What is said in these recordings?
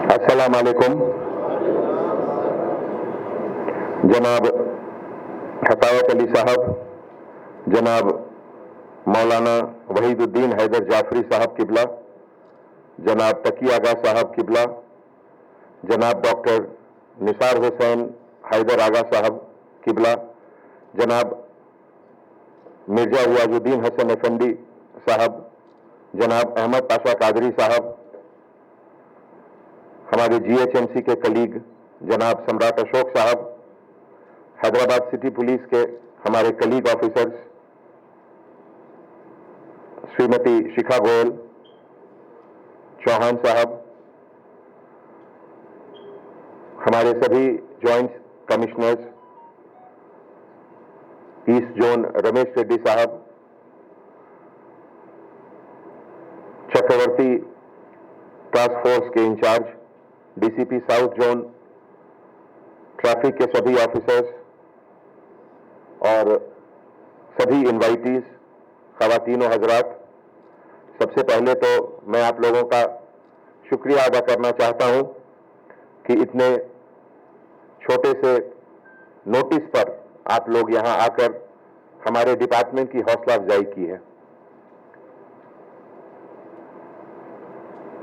अस्सलाम वालेकुम। जनाब हतावत अली साहब, जनाब मौलाना वहीदुद्दीन हैदर जाफरी साहब किबला, जनाब तकी आगा साहब किबला, जनाब डॉक्टर निसार हुसैन हैदर आगा साहब किबला, जनाब मिर्जा रियाजुद्दीन हसन अफंदी साहब, जनाब अहमद पाशा कादरी साहब, हमारे GHMC के कलीग जनाब सम्राट अशोक साहब, हैदराबाद सिटी पुलिस के हमारे कलीग ऑफिसर्स श्रीमती शिखा गोयल, चौहान साहब, हमारे सभी joint commissioners, east zone Ramesh Reddy साहब, चक्रवर्ती टास्क फोर्स के incharge, DCP south zone, traffic के सभी ऑफिसर्स और सभी इनवाइटीज, खवातीन और हजरात, सबसे पहले तो मैं आप लोगों का शुक्रिया अदा करना चाहता हूं कि इतने छोटे से नोटिस पर आप लोग यहां आकर हमारे डिपार्टमेंट की हौसला अफजाई की है।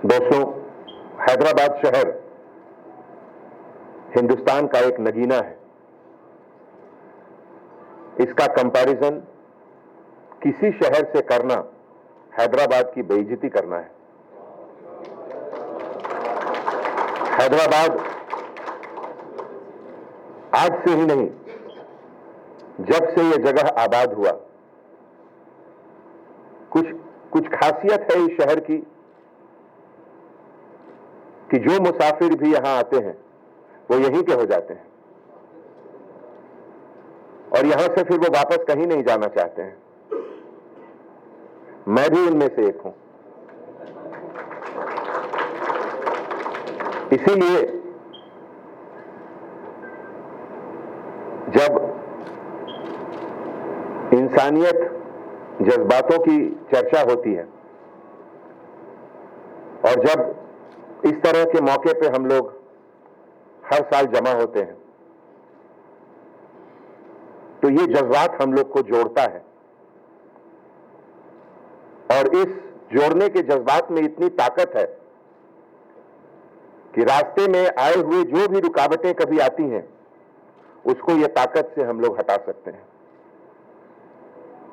दोस्तों, हैदराबाद शहर हिंदुस्तान का एक नगीना है। इसका कंपैरिजन किसी शहर से करना हैदराबाद की बेइज्जती करना है। हैदराबाद आज से ही नहीं, जब से यह जगह आबाद हुआ, कुछ खासियत है इस शहर की कि जो मुसाफिर भी यहां आते हैं वो यहीं के हो जाते हैं और यहां से फिर वो वापस कहीं नहीं जाना चाहते हैं। मैं भी उनमें से एक हूं। इसीलिए जब इंसानियत जज्बातों की चर्चा होती है और जब इस तरह के मौके पे हम लोग हर साल जमा होते हैं तो ये जज्बात हम लोग को जोड़ता है और इस जोड़ने के जज्बात में इतनी ताकत है कि रास्ते में आए हुए जो भी रुकावटें कभी आती हैं उसको ये ताकत से हम लोग हटा सकते हैं।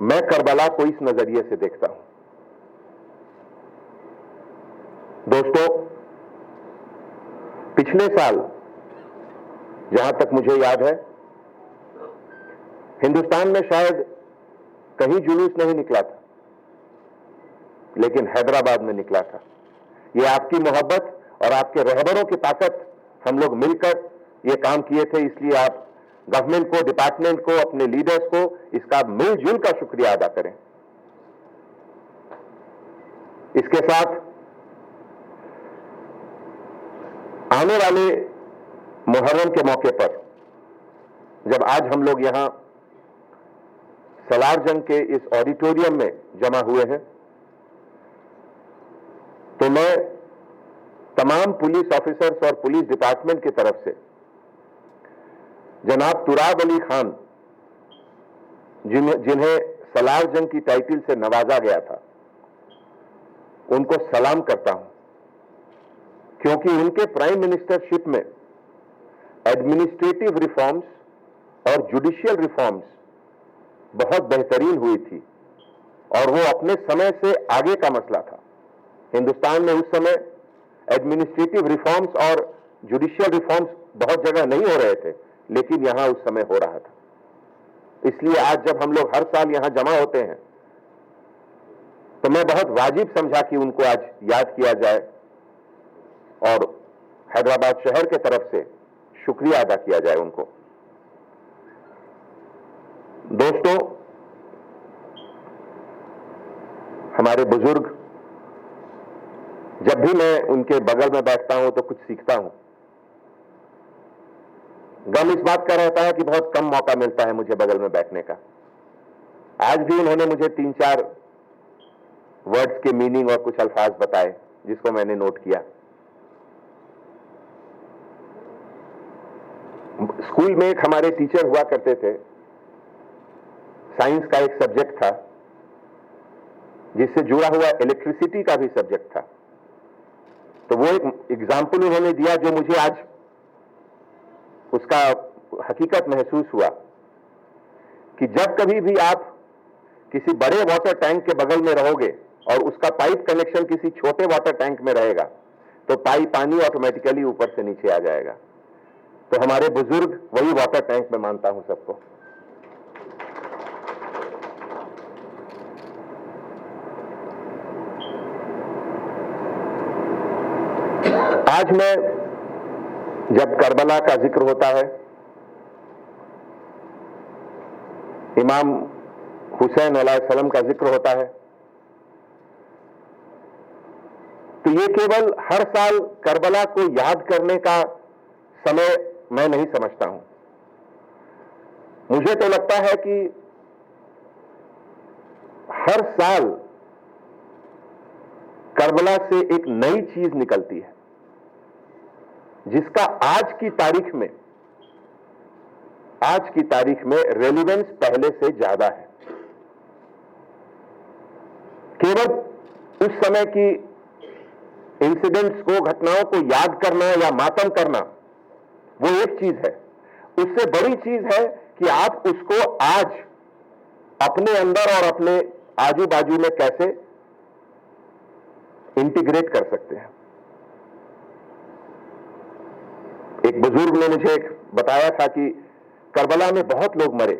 मैं करबला को इस नजरिए से देखता हूं। दोस्तों, पिछले साल जहां तक मुझे याद है, हिंदुस्तान में शायद कहीं जुलूस नहीं निकला था, लेकिन हैदराबाद में निकला था। ये आपकी मोहब्बत और आपके रहबरों की ताकत, हम लोग मिलकर ये काम किए थे। इसलिए आप गवर्नमेंट को, डिपार्टमेंट को, अपने लीडर्स को इसका मिलजुल का शुक्रिया अदा करें। इसके साथ आने वाले मुहर्रम के मौके पर जब आज हम लोग यहां सलारजंग के इस ऑडिटोरियम में जमा हुए हैं तो मैं तमाम पुलिस ऑफिसर्स और पुलिस डिपार्टमेंट की तरफ से जनाब तुराब अली खान, जिन्हें सलारजंग की टाइटल से नवाजा गया था, उनको सलाम करता हूं, क्योंकि उनके प्राइम मिनिस्टरशिप में एडमिनिस्ट्रेटिव रिफॉर्म्स और जुडिशियल रिफॉर्म्स बहुत बेहतरीन हुई थी और वो अपने समय से आगे का मसला था। हिंदुस्तान में उस समय एडमिनिस्ट्रेटिव रिफॉर्म्स और जुडिशियल रिफॉर्म्स बहुत जगह नहीं हो रहे थे, लेकिन यहां उस समय हो रहा था। इसलिए आज जब हम लोग हर साल यहां जमा होते हैं तो मैं बहुत वाजिब समझा कि उनको आज याद किया जाए और हैदराबाद शहर के तरफ से शुक्रिया अदा किया जाए उनको। दोस्तों, हमारे बुजुर्ग, जब भी मैं उनके बगल में बैठता हूं तो कुछ सीखता हूं। गम इस बात का रहता है कि बहुत कम मौका मिलता है मुझे बगल में बैठने का। आज भी उन्होंने मुझे 3-4 वर्ड्स के मीनिंग और कुछ अल्फाज बताए जिसको मैंने नोट किया। स्कूल में एक हमारे टीचर हुआ करते थे, साइंस का एक सब्जेक्ट था जिससे जुड़ा हुआ इलेक्ट्रिसिटी का भी सब्जेक्ट था। तो वो एक एग्जाम्पल उन्होंने दिया जो मुझे आज उसका हकीकत महसूस हुआ कि जब कभी भी आप किसी बड़े वाटर टैंक के बगल में रहोगे और उसका पाइप कनेक्शन किसी छोटे वाटर टैंक में रहेगा तो पानी ऑटोमेटिकली ऊपर से नीचे आ जाएगा। तो हमारे बुजुर्ग वही वाटर टैंक में मानता हूं सबको। आज मैं जब करबला का जिक्र होता है, इमाम हुसैन अलैहिस्सलाम का जिक्र होता है, तो ये केवल हर साल करबला को याद करने का समय मैं नहीं समझता हूं। मुझे तो लगता है कि हर साल करबला से एक नई चीज निकलती है जिसका आज की तारीख में रेलिवेंस पहले से ज्यादा है। केवल उस समय की इंसिडेंट्स को, घटनाओं को याद करना या मातम करना वो एक चीज है। उससे बड़ी चीज है कि आप उसको आज अपने अंदर और अपने आजू बाजू में कैसे इंटीग्रेट कर सकते हैं। एक बुजुर्ग ने मुझे बताया था कि करबला में बहुत लोग मरे,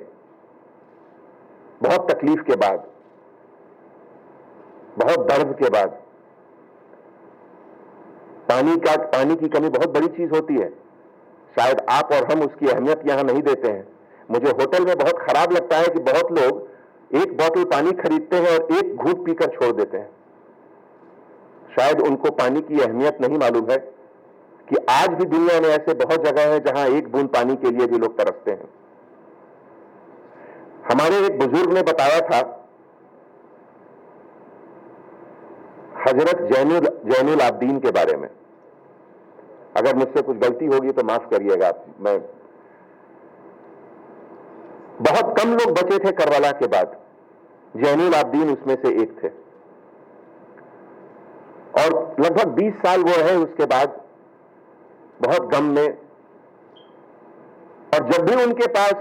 बहुत तकलीफ के बाद, बहुत दर्द के बाद। पानी की कमी बहुत बड़ी चीज होती है। शायद आप और हम उसकी अहमियत यहां नहीं देते हैं। मुझे होटल में बहुत खराब लगता है कि बहुत लोग एक बोतल पानी खरीदते हैं और एक घूंट पीकर छोड़ देते हैं। शायद उनको पानी की अहमियत नहीं मालूम है कि आज भी दुनिया में ऐसे बहुत जगह है जहां एक बूंद पानी के लिए भी लोग तरसते हैं। हमारे एक बुजुर्ग ने बताया था, हजरत जैनुल आबदीन के बारे में। अगर मुझसे कुछ गलती होगी तो माफ करिएगा। मैं बहुत कम लोग बचे थे करबला के बाद, जैनुल आबदीन उसमें से एक थे और लगभग 20 साल वो रहे उसके बाद बहुत गम में। और जब भी उनके पास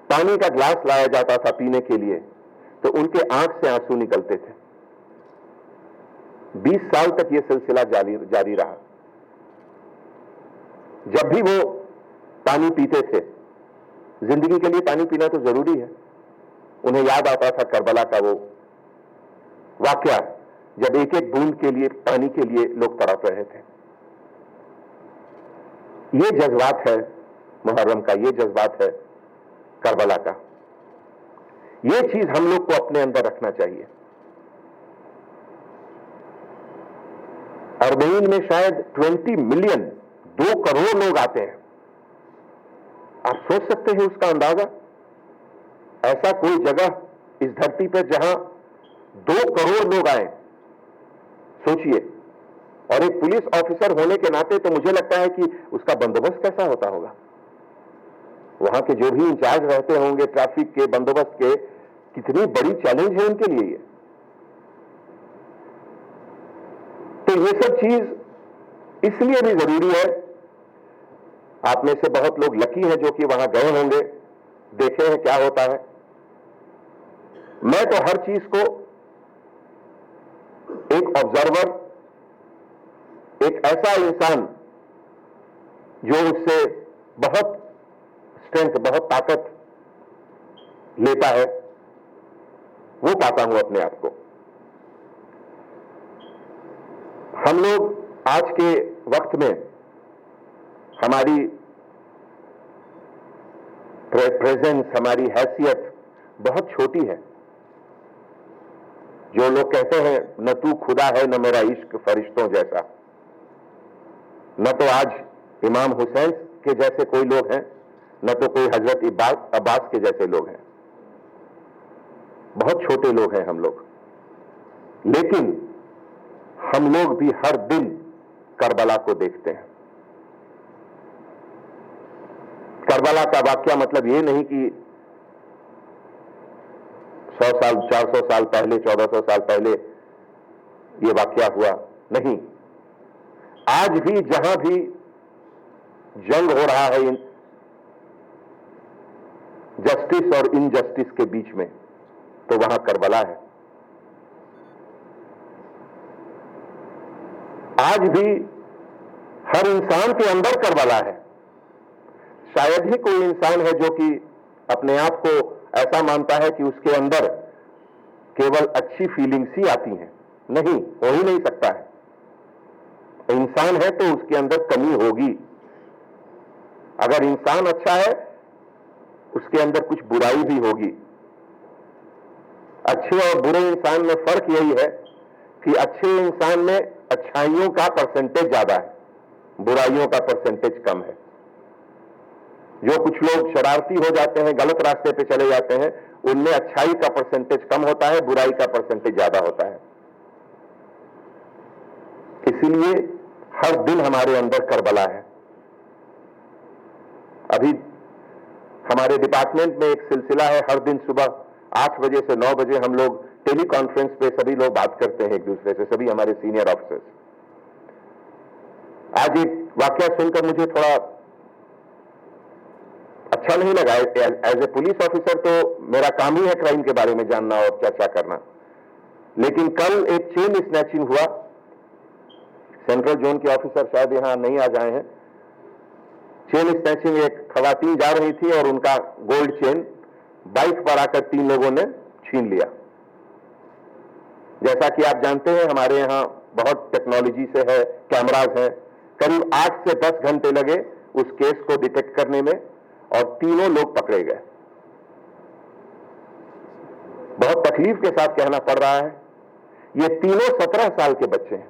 पानी का ग्लास लाया जाता था पीने के लिए तो उनके आंख से आंसू निकलते थे। 20 साल तक यह सिलसिला जारी रहा। जब भी वो पानी पीते थे, जिंदगी के लिए पानी पीना तो जरूरी है, उन्हें याद आता था करबला का वो वाकया जब एक एक बूंद के लिए, पानी के लिए लोग तड़प रहे थे। ये जज्बात है मुहर्रम का, ये जज्बात है करबला का। ये चीज हम लोग को अपने अंदर रखना चाहिए। अरबईन में शायद 20 मिलियन, 2 करोड़ लोग आते हैं। आप सोच सकते हैं उसका अंदाजा? ऐसा कोई जगह इस धरती पर जहां 2 करोड़ लोग आए, सोचिए। और एक पुलिस ऑफिसर होने के नाते तो मुझे लगता है कि उसका बंदोबस्त कैसा होता होगा। वहां के जो भी इंचार्ज रहते होंगे ट्रैफिक के, बंदोबस्त के, कितनी बड़ी चैलेंज है उनके लिए ये। तो ये सब चीज इसलिए भी जरूरी है। आप में से बहुत लोग लकी हैं जो कि वहां गए होंगे, देखे हैं क्या होता है। मैं तो हर चीज को एक ऑब्जर्वर, एक ऐसा इंसान जो उससे बहुत स्ट्रेंथ, बहुत ताकत लेता है, वो पाता हूं अपने आप को। हम लोग आज के वक्त में हमारी प्रेजेंस, हमारी हैसियत बहुत छोटी है। जो लोग कहते हैं न तू खुदा है न मेरा इश्क फरिश्तों जैसा, न तो आज इमाम हुसैन के जैसे कोई लोग हैं, न तो कोई हजरत अब्बास के जैसे लोग हैं। बहुत छोटे लोग हैं हम लोग। लेकिन हम लोग भी हर दिन करबला को देखते हैं। करबला का वाकया मतलब ये नहीं कि 100 साल, 400 साल पहले, 1400 साल पहले ये वाकया हुआ, नहीं। आज भी जहां भी जंग हो रहा है जस्टिस और इनजस्टिस के बीच में, तो वहां करबला है। आज भी हर इंसान के अंदर करबला है। शायद ही कोई इंसान है जो कि अपने आप को ऐसा मानता है कि उसके अंदर केवल अच्छी फीलिंग्स ही आती हैं। नहीं, हो ही नहीं सकता है। इंसान है तो उसके अंदर कमी होगी। अगर इंसान अच्छा है, उसके अंदर कुछ बुराई भी होगी। अच्छे और बुरे इंसान में फर्क यही है कि अच्छे इंसान में अच्छाइयों का परसेंटेज ज्यादा है, बुराइयों का परसेंटेज कम है। जो कुछ लोग शरारती हो जाते हैं, गलत रास्ते पे चले जाते हैं, उनमें अच्छाई का परसेंटेज कम होता है, बुराई का परसेंटेज ज्यादा होता है। इसीलिए हर दिन हमारे अंदर करबला है। अभी हमारे डिपार्टमेंट में एक सिलसिला है, हर दिन सुबह 8 बजे से 9 बजे हम लोग टेली कॉन्फ्रेंस पे सभी लोग बात करते हैं एक दूसरे से, सभी हमारे सीनियर ऑफिसर्स। आज एक वाकया सुनकर मुझे थोड़ा अच्छा नहीं लगा। एज ए पुलिस ऑफिसर तो मेरा काम ही है क्राइम के बारे में जानना और चर्चा करना, लेकिन कल एक चेन स्नैचिंग हुआ। सेंट्रल जोन के ऑफिसर शायद यहां नहीं आ जाए हैं। चेन स्नैचिंग, एक खवातीन जा रही थी और उनका गोल्ड चेन बाइक पर आकर 3 लोगों ने छीन लिया। जैसा कि आप जानते हैं, हमारे यहां बहुत टेक्नोलॉजी से है, कैमराज हैं। करीब 8 से 10 घंटे लगे उस केस को डिटेक्ट करने में और तीनों लोग पकड़े गए। बहुत तकलीफ के साथ कहना पड़ रहा है, ये तीनों 17 साल के बच्चे हैं।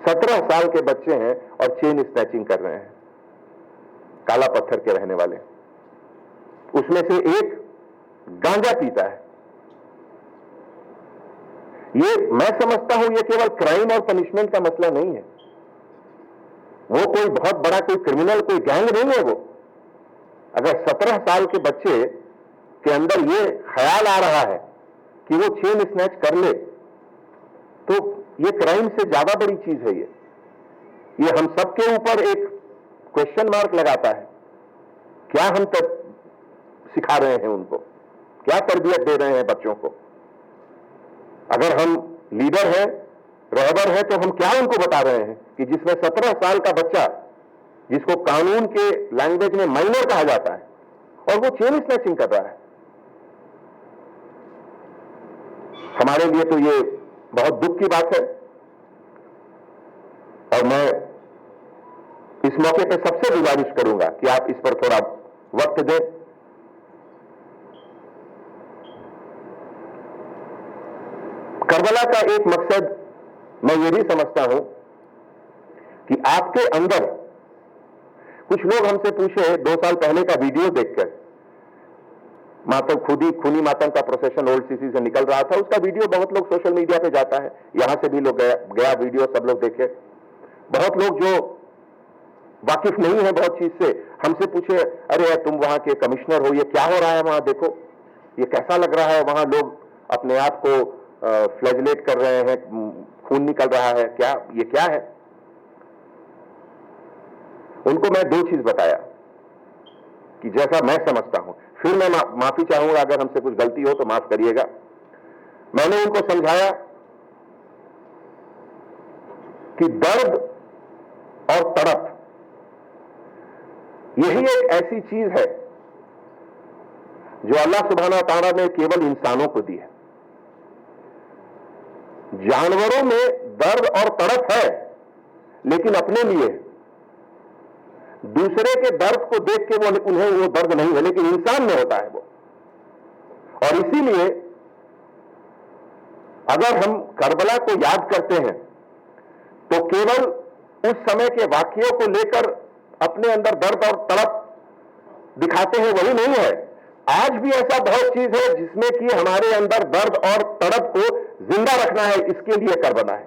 17 साल के बच्चे हैं और चेन स्नैचिंग कर रहे हैं, काला पत्थर के रहने वाले। उसमें से एक गांजा पीता है। ये मैं समझता हूं ये केवल क्राइम और पनिशमेंट का मसला नहीं है। वो कोई बहुत बड़ा कोई क्रिमिनल, कोई गैंग नहीं है वो। अगर 17 साल के बच्चे के अंदर ये ख्याल आ रहा है कि वो चेन स्नैच कर ले, तो ये क्राइम से ज्यादा बड़ी चीज है। ये हम सबके ऊपर एक क्वेश्चन मार्क लगाता है। क्या हम तब सिखा रहे हैं उनको, क्या तरबियत दे रहे हैं बच्चों को? अगर हम लीडर हैं, रहबर है, तो हम क्या उनको बता रहे हैं कि जिसमें 17 साल का बच्चा, जिसको कानून के लैंग्वेज में माइनर कहा जाता है, और वो चेन स्नैचिंग कर रहा है। हमारे लिए तो ये बहुत दुख की बात है। और मैं इस मौके पे सबसे गुजारिश करूंगा कि आप इस पर थोड़ा वक्त दें। करबला का एक मकसद मैं ये भी समझता हूं कि आपके अंदर, कुछ लोग हमसे पूछे 2 साल पहले का वीडियो देखकर, मातम खूनी मातम का प्रोसेशन ओल्ड सीसी से निकल रहा था, उसका वीडियो बहुत लोग सोशल मीडिया पे जाता है, यहां से भी लोग गया वीडियो, सब लोग देखे। बहुत लोग जो वाकिफ नहीं है बहुत चीज से, हमसे पूछे, अरे तुम वहां के कमिश्नर हो, ये क्या हो रहा है वहां, देखो ये कैसा लग रहा है, वहां लोग अपने आप को फ्लैजलेट कर रहे हैं, खून निकल रहा है, क्या ये क्या है? उनको मैं 2 चीज बताया कि जैसा मैं समझता हूं, फिर मैं माफी चाहूंगा अगर हमसे कुछ गलती हो तो माफ करिएगा। मैंने उनको समझाया कि दर्द और तड़प यही एक ऐसी चीज है जो अल्लाह सुब्हाना तआला ने केवल इंसानों को दी है। जानवरों में दर्द और तड़प है, लेकिन अपने लिए। दूसरे के दर्द को देख के उन्हें वो दर्द नहीं है, लेकिन इंसान में होता है वो। और इसीलिए अगर हम करबला को याद करते हैं तो केवल उस समय के वाकयों को लेकर अपने अंदर दर्द और तड़प दिखाते हैं, वही नहीं है। आज भी ऐसा बहुत चीज है जिसमें कि हमारे अंदर दर्द और तड़प को जिंदा रखना है, इसके लिए करबला है।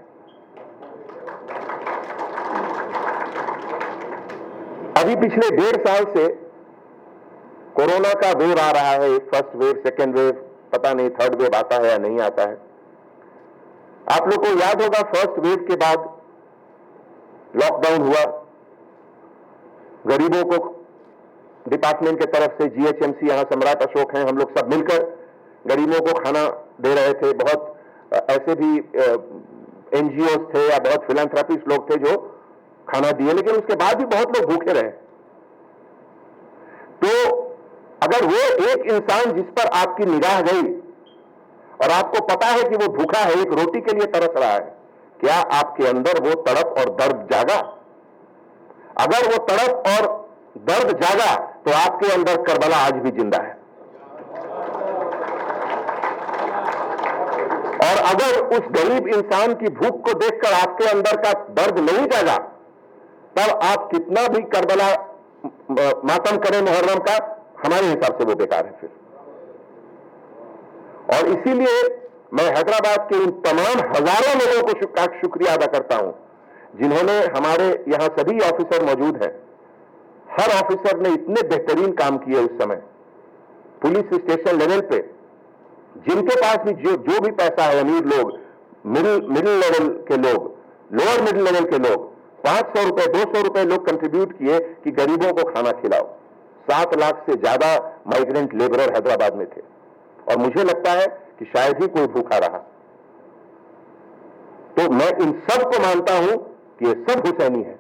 अभी पिछले 1.5 साल से कोरोना का वेव आ रहा है, फर्स्ट वेव, सेकेंड वेव, पता नहीं थर्ड वेव आता है या नहीं आता है। आप लोग को याद होगा फर्स्ट वेव के बाद लॉकडाउन हुआ, गरीबों को डिपार्टमेंट के तरफ से, जीएचएमसी, यहां सम्राट अशोक हैं, हम लोग सब मिलकर गरीबों को खाना दे रहे थे। बहुत ऐसे भी एनजीओ थे या बहुत फिलैंथ्रोपिस्ट लोग थे जो खाना दिए, लेकिन उसके बाद भी बहुत लोग भूखे रहे। तो अगर वो एक इंसान जिस पर आपकी निगाह गई और आपको पता है कि वो भूखा है, एक रोटी के लिए तरस रहा है, क्या आपके अंदर वो तड़प और दर्द जागा? अगर वो तड़प और दर्द जागा तो आपके अंदर करबला आज भी जिंदा है। और अगर उस गरीब इंसान की भूख को देखकर आपके अंदर का दर्द नहीं जागा, तब आप कितना भी करबला मातम करें मुहर्रम का, हमारे हिसाब से वो बेकार है फिर। और इसीलिए मैं हैदराबाद के उन तमाम हजारों लोगों को शुक्रिया अदा करता हूं जिन्होंने, हमारे यहां सभी ऑफिसर मौजूद हैं, हर ऑफिसर ने इतने बेहतरीन काम किए उस समय पुलिस स्टेशन लेवल पे। जिनके पास भी जो भी पैसा है, अमीर लोग, मिडिल लेवल के लोग, लोअर मिडिल लेवल के लोग, 500 रुपए 200 रुपए लोग कंट्रीब्यूट किए कि गरीबों को खाना खिलाओ। 7 लाख से ज्यादा माइग्रेंट लेबरर हैदराबाद में थे और मुझे लगता है कि शायद ही कोई भूखा रहा। तो मैं इन सब को मानता हूं कि ये सब हुसैनी है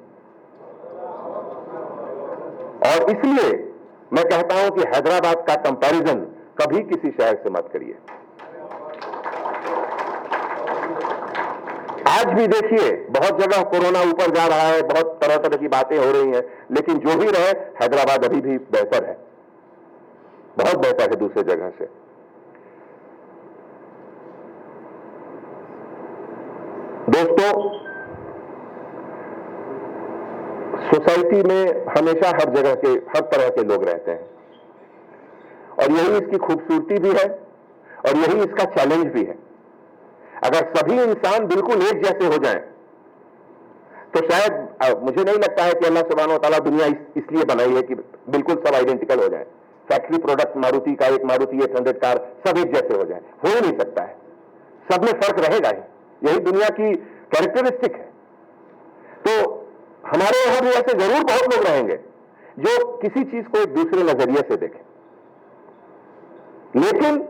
और इसलिए मैं कहता हूं कि हैदराबाद का कंपैरिजन कभी किसी शहर से मत करिए। आज भी देखिए बहुत जगह कोरोना ऊपर जा रहा है, बहुत तरह तरह की बातें हो रही हैं, लेकिन जो भी रहे हैदराबाद अभी भी बेहतर है, बहुत बेहतर है दूसरे जगह से। दोस्तों, सोसाइटी में हमेशा हर जगह के, हर तरह के लोग रहते हैं और यही इसकी खूबसूरती भी है और यही इसका चैलेंज भी है। अगर सभी इंसान बिल्कुल एक जैसे हो जाएं, तो शायद मुझे नहीं लगता है कि अल्लाह सुब्हानो तआला दुनिया इसलिए बनाई है कि बिल्कुल सब आइडेंटिकल हो जाएं। फैक्ट्री प्रोडक्ट मारुति का, एक मारुति 800 कार सब एक जैसे हो जाए, हो ही नहीं सकता है, सब में फर्क रहेगा ही, यही दुनिया की कैरेक्टरिस्टिक है। तो हमारे यहां भी ऐसे जरूर बहुत लोग रहेंगे जो किसी चीज को एक दूसरे नजरिए से देखें, लेकिन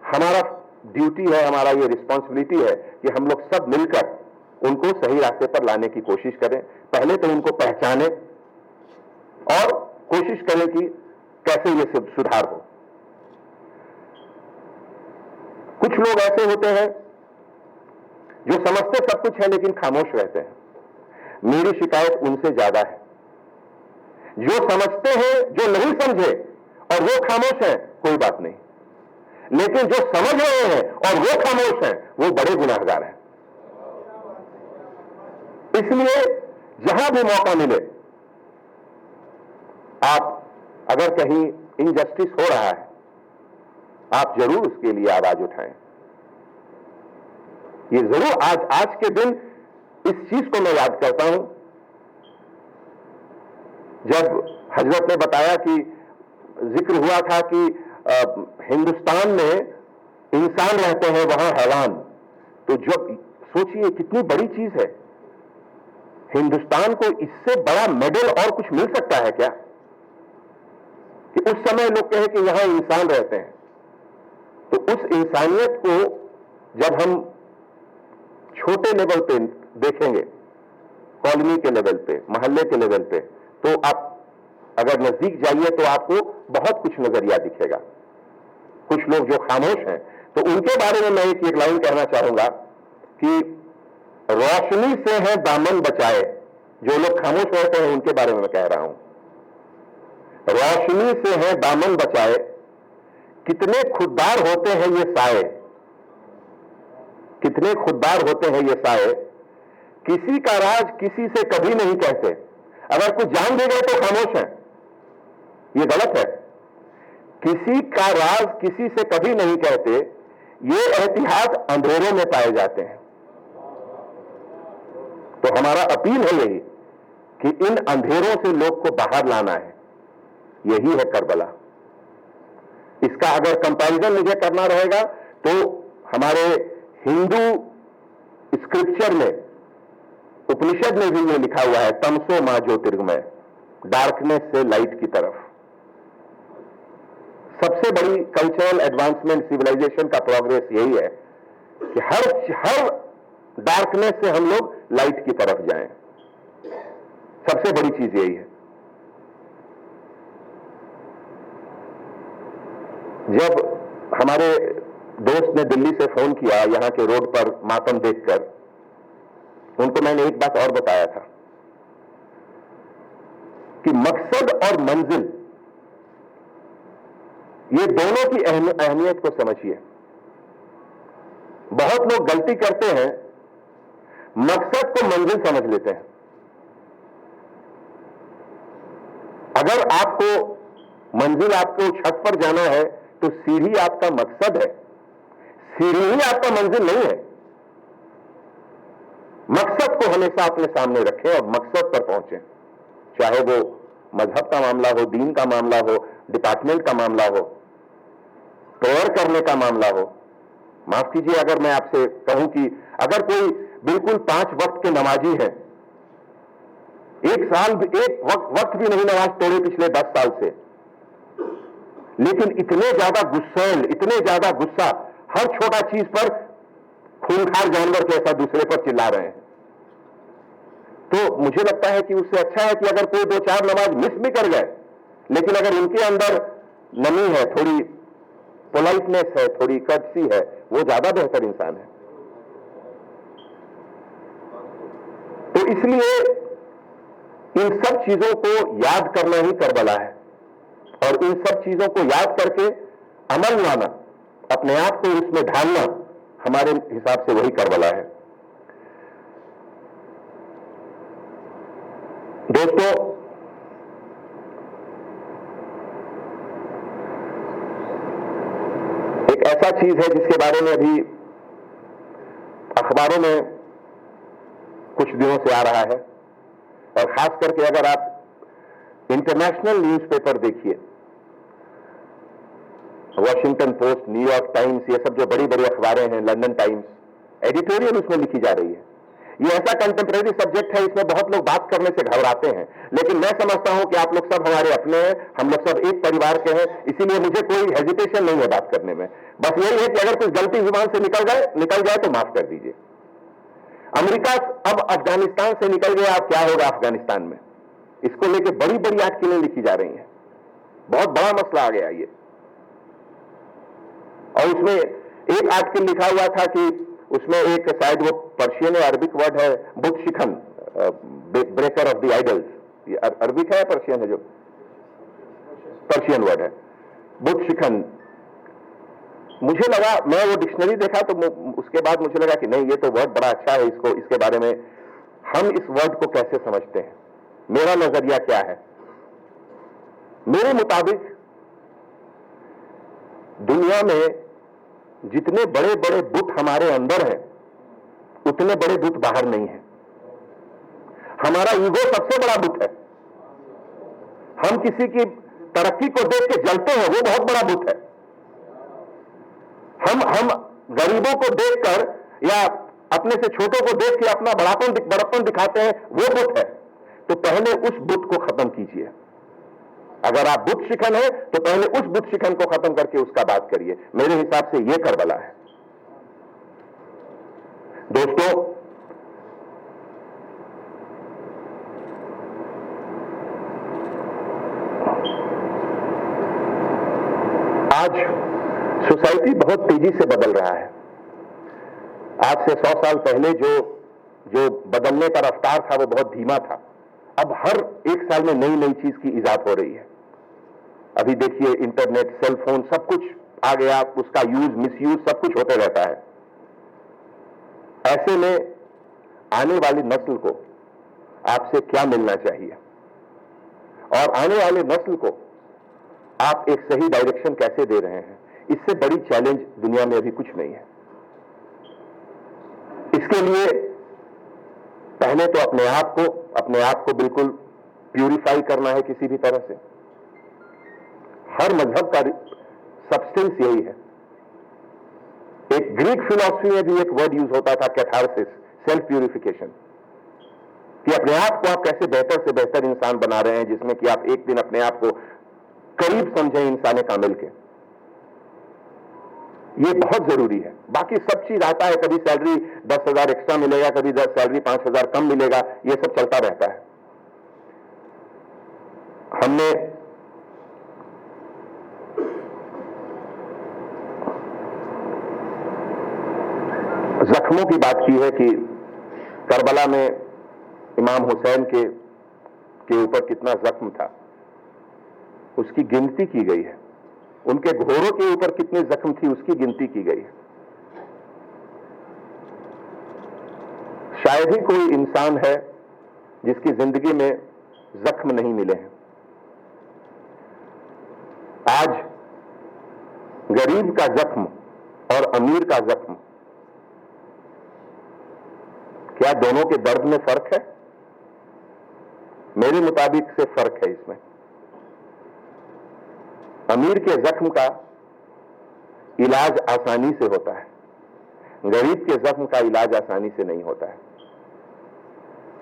हमारा ड्यूटी है, हमारा ये रिस्पॉन्सिबिलिटी है कि हम लोग सब मिलकर उनको सही रास्ते पर लाने की कोशिश करें। पहले तो उनको पहचानें और कोशिश करें कि कैसे ये सुधार हो। कुछ लोग ऐसे होते हैं जो समझते सब कुछ है लेकिन खामोश रहते हैं। मेरी शिकायत उनसे ज्यादा है। जो समझते हैं, जो नहीं समझे और वो खामोश हैं, कोई बात नहीं, लेकिन जो समझ रहे हैं और वो खामोश हैं, वो बड़े गुनाहगार हैं। इसलिए जहां भी मौका मिले, आप अगर कहीं इनजस्टिस हो रहा है, आप जरूर उसके लिए आवाज उठाएं। ये जरूर आज के दिन इस चीज को मैं याद करता हूं, जब हजरत ने बताया कि जिक्र हुआ था कि हिंदुस्तान में इंसान रहते हैं, वहां हैवान। तो जब सोचिए कितनी बड़ी चीज है, हिंदुस्तान को इससे बड़ा मेडल और कुछ मिल सकता है क्या कि उस समय लोग कहें कि यहां इंसान रहते हैं। तो उस इंसानियत को जब हम छोटे लेवल पे देखेंगे, कॉलोनी के लेवल पे, मोहल्ले के लेवल पे, तो आप अगर नजदीक जाइए तो आपको बहुत कुछ नजरिया दिखेगा। कुछ लोग जो खामोश हैं, तो उनके बारे में मैं एक लाइन कहना चाहूंगा कि रोशनी से है दामन बचाए। जो लोग खामोश रहते हैं उनके बारे में मैं कह रहा हूं, रोशनी से है दामन बचाए, कितने खुददार होते हैं ये साए, कितने खुददार होते हैं ये साए, किसी का राज किसी से कभी नहीं कहते। अगर कुछ जान भी गए तो खामोश हैं, ये गलत है। किसी का राज किसी से कभी नहीं कहते, ये एहतियात अंधेरों में पाए जाते हैं। तो हमारा अपील है यही कि इन अंधेरों से लोग को बाहर लाना है। यही है करबला। इसका अगर कंपैरिजन मुझे करना रहेगा तो हमारे हिंदू स्क्रिप्चर में, उपनिषद में भी ये लिखा हुआ है, तमसो मां ज्योतिर्गमय, डार्कनेस से लाइट की तरफ। सबसे बड़ी कल्चरल एडवांसमेंट, सिविलाइजेशन का प्रोग्रेस यही है कि हर डार्कनेस से हम लोग लाइट की तरफ जाएं। सबसे बड़ी चीज यही है। जब हमारे दोस्त ने दिल्ली से फोन किया यहां के रोड पर मातम देखकर, उनको मैंने एक बात और बताया था कि मकसद और मंजिल, ये दोनों की अहमियत को समझिए। बहुत लोग गलती करते हैं, मकसद को मंजिल समझ लेते हैं। अगर आपको मंजिल, आपको छत पर जाना है तो सीढ़ी आपका मकसद है, सीढ़ी ही आपका मंजिल नहीं है। मकसद को हमेशा अपने सामने रखें और मकसद पर पहुंचें, चाहे वो मजहब का मामला हो, दीन का मामला हो, डिपार्टमेंट का मामला हो, टॉयर करने का मामला हो। माफ कीजिए अगर मैं आपसे कहूं कि अगर कोई बिल्कुल 5 वक्त के नमाजी है, एक वक्त भी नहीं नमाज तोड़े पिछले 10 साल से, लेकिन इतने ज्यादा गुस्सैल, इतने ज्यादा गुस्सा, हर छोटा चीज पर खूंखार जानवर जैसा दूसरे पर चिल्ला रहे हैं, तो मुझे लगता है कि उससे अच्छा है कि अगर कोई 2-4 नमाज मिस भी कर गए, लेकिन अगर उनके अंदर नमी है, थोड़ी पोलाइटनेस है, थोड़ी कर्टसी है, वो ज्यादा बेहतर इंसान है। तो इसलिए इन सब चीजों को याद करना ही करबला है, और इन सब चीजों को याद करके अमल लाना, अपने आप को उसमें ढालना, हमारे हिसाब से वही करबला है। दोस्तों, एक ऐसा चीज है जिसके बारे में अभी अखबारों में कुछ दिनों से आ रहा है, और खास करके अगर आप इंटरनेशनल न्यूज़पेपर देखिए, वॉशिंगटन पोस्ट, न्यूयॉर्क टाइम्स, ये सब जो बड़ी बड़ी अखबारें हैं, लंदन टाइम्स, एडिटोरियल उसमें लिखी जा रही है। ये ऐसा कंटेम्प्रेरी सब्जेक्ट है, इसमें बहुत लोग बात करने से घबराते हैं, लेकिन मैं समझता हूं कि आप लोग सब हमारे अपने हैं, हम लोग सब एक परिवार के हैं, इसीलिए मुझे कोई हेजिटेशन नहीं है बात करने में। बस यही है कि अगर कुछ गलती जुबान से निकल जाए तो माफ कर दीजिए। अमेरिका अब अफगानिस्तान से निकल गया, अब क्या होगा अफगानिस्तान में, इसको लेकर बड़ी बड़ी आर्टिकलें लिखी जा रही हैं। बहुत बड़ा मसला आ गया ये। और उसमें एक आर्टिकल लिखा हुआ था कि उसमें एक शायद वो पर्शियन या अरबिक वर्ड है, बुत Shikhar, breaker of the idols, ये अरबिक है पर्शियन है, जो पर्शियन वर्ड है, बुत शिखन। मुझे लगा, मैं वो डिक्शनरी देखा तो उसके बाद मुझे लगा कि नहीं, ये तो वर्ड बड़ा अच्छा है, इसके बारे में हम इस वर्ड को कैसे समझते हैं, मेरा नजरिया क्या है। मेरे मुताबिक दुनिया में जितने बड़े बड़े बुत हमारे अंदर हैं, उतने बड़े बुत बाहर नहीं हैं। हमारा ईगो सबसे बड़ा बुत है। हम किसी की तरक्की को देख के जलते हैं, वो बहुत बड़ा बुत है। हम गरीबों को देखकर या अपने से छोटों को देख के अपना बड़प्पन दिखाते हैं, वो बुत है। तो पहले उस बुत को खत्म कीजिए। अगर आप बुत शिखन है तो पहले उस बुत शिखन को खत्म करके उसका बात करिए। मेरे हिसाब से यह करबला है। दोस्तों, आज सोसाइटी बहुत तेजी से बदल रहा है। आज से 100 साल पहले जो बदलने का रफ्तार था वो बहुत धीमा था। अब हर 1 साल में नई नई चीज की इजाद हो रही है। अभी देखिए, इंटरनेट, सेल फोन, सब कुछ आ गया, उसका यूज, मिसयूज सब कुछ होते रहता है। ऐसे में आने वाली नस्ल को आपसे क्या मिलना चाहिए, और आने वाली नस्ल को आप एक सही डायरेक्शन कैसे दे रहे हैं, इससे बड़ी चैलेंज दुनिया में अभी कुछ नहीं है। इसके लिए पहले तो अपने आप को बिल्कुल प्यूरिफाई करना है किसी भी तरह से। हर मजहब का सब्सटेंस यही है। एक ग्रीक फिलॉसफी में भी एक वर्ड यूज होता था, कैथारसिस, सेल्फ प्यूरिफिकेशन, कि अपने आप को आप कैसे बेहतर से बेहतर इंसान बना रहे हैं, जिसमें कि आप एक दिन अपने आप को करीब समझें इंसान कामिल के। ये बहुत जरूरी है। बाकी सब चीज आता है, कभी सैलरी 10,000 एक्स्ट्रा मिलेगा, कभी सैलरी 5,000 कम मिलेगा, ये सब चलता रहता है। हमने जख्मों की बात की है कि करबला में इमाम हुसैन के ऊपर कितना जख्म था, उसकी गिनती की गई है। उनके घोड़ों के ऊपर कितने जख्म थी, उसकी गिनती की गई है। शायद ही कोई इंसान है जिसकी जिंदगी में जख्म नहीं मिले हैं। आज गरीब का जख्म और अमीर का जख्म, क्या दोनों के दर्द में फर्क है? मेरे मुताबिक से फर्क है इसमें। अमीर के जख्म का इलाज आसानी से होता है, गरीब के जख्म का इलाज आसानी से नहीं होता है।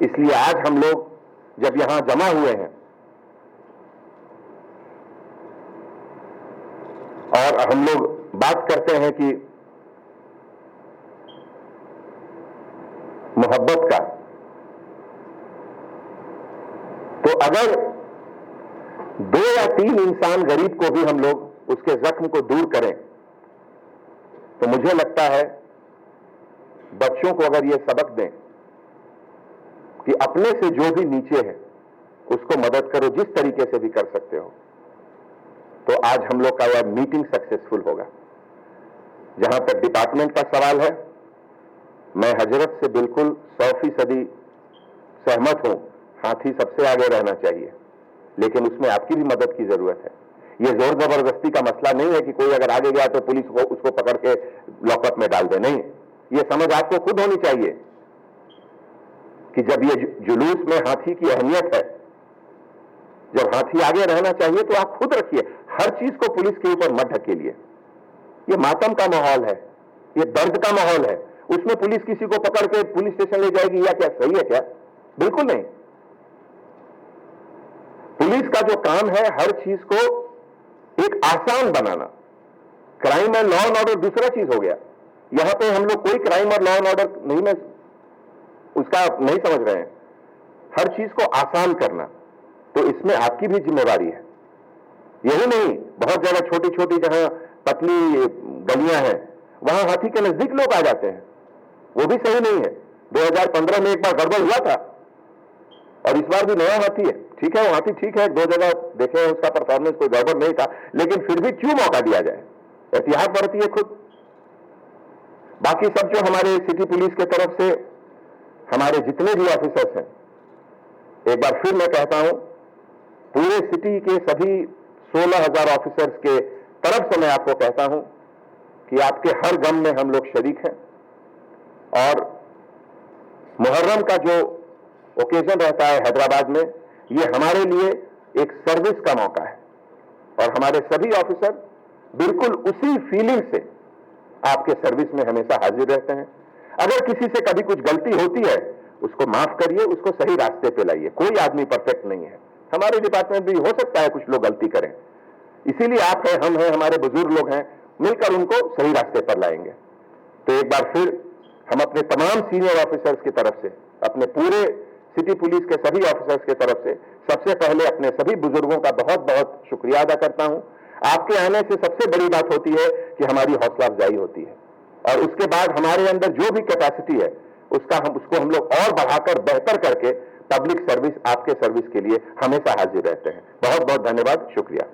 इसलिए आज हम लोग जब यहां जमा हुए हैं और हम लोग बात करते हैं कि मोहब्बत का, तो अगर 2 या 3 इंसान गरीब को भी हम लोग उसके जख्म को दूर करें, तो मुझे लगता है बच्चों को अगर ये सबक दें कि अपने से जो भी नीचे है उसको मदद करो, जिस तरीके से भी कर सकते हो, तो आज हम लोग का यह मीटिंग सक्सेसफुल होगा। जहां तक डिपार्टमेंट का सवाल है, मैं हजरत से बिल्कुल 100% सहमत हूं। हाथी सबसे आगे रहना चाहिए, लेकिन उसमें आपकी भी मदद की जरूरत है। यह जोर जबरदस्ती का मसला नहीं है कि कोई अगर आगे गया तो पुलिस को उसको पकड़ के लॉकअप में डाल दे। नहीं, यह समझ आपको खुद होनी चाहिए कि जब ये जुलूस में हाथी की अहमियत है, जब हाथी आगे रहना चाहिए तो आप खुद रखिए। हर चीज को पुलिस के ऊपर मत ढकेलिए। ये मातम का माहौल है, ये दर्द का माहौल है। उसमें पुलिस किसी को पकड़ के पुलिस स्टेशन ले जाएगी, या क्या सही है क्या? बिल्कुल नहीं। पुलिस का जो काम है, हर चीज को एक आसान बनाना। Crime and law and order दूसरा चीज हो गया। यहां पे हम लोग कोई क्राइम और लॉ एंड ऑर्डर नहीं, में उसका नहीं समझ रहे हैं। हर चीज को आसान करना, तो इसमें आपकी भी जिम्मेवारी है। यही नहीं, बहुत जगह छोटी छोटी जहां पतली गलियां हैं, वहां हाथी के नजदीक लोग आ जाते हैं, वो भी सही नहीं है। 2015 में एक बार गड़बड़ हुआ था, और इस बार भी नया हाथी है। ठीक है, वो हाथी ठीक है, 2 जगह देखे हैं, उसका परफॉर्मेंस कोई गड़बड़ नहीं था, लेकिन फिर भी क्यों मौका दिया जाए? एहतियात बरतिए खुद। बाकी सब जो हमारे सिटी पुलिस के तरफ से हमारे जितने भी ऑफिसर्स हैं, एक बार फिर मैं कहता हूं, पूरे सिटी के सभी 16,000 ऑफिसर्स के तरफ से मैं आपको कहता हूं कि आपके हर गम में हम लोग शरीक हैं। और मुहर्रम का जो ओकेजन रहता है हैदराबाद में, ये हमारे लिए एक सर्विस का मौका है, और हमारे सभी ऑफिसर बिल्कुल उसी फीलिंग से आपके सर्विस में हमेशा हाजिर रहते हैं। अगर किसी से कभी कुछ गलती होती है, उसको माफ करिए, उसको सही रास्ते पे लाइए। कोई आदमी परफेक्ट नहीं है। हमारे डिपार्टमेंट भी हो सकता है कुछ लोग गलती करें, इसीलिए आप हैं, हम हैं, हमारे बुजुर्ग लोग हैं, मिलकर उनको सही रास्ते पर लाएंगे। तो एक बार फिर हम अपने तमाम सीनियर ऑफिसर्स की तरफ से, अपने पूरे सिटी पुलिस के सभी ऑफिसर्स की तरफ से, सबसे पहले अपने सभी बुजुर्गों का बहुत बहुत शुक्रिया अदा करता हूं। आपके आने से सबसे बड़ी बात होती है कि हमारी हौसला अफजाई होती है, और उसके बाद हमारे अंदर जो भी कैपेसिटी है उसको हम लोग और बढ़ाकर बेहतर करके पब्लिक सर्विस, आपके सर्विस के लिए हमेशा हाजिर रहते हैं। बहुत बहुत धन्यवाद, शुक्रिया।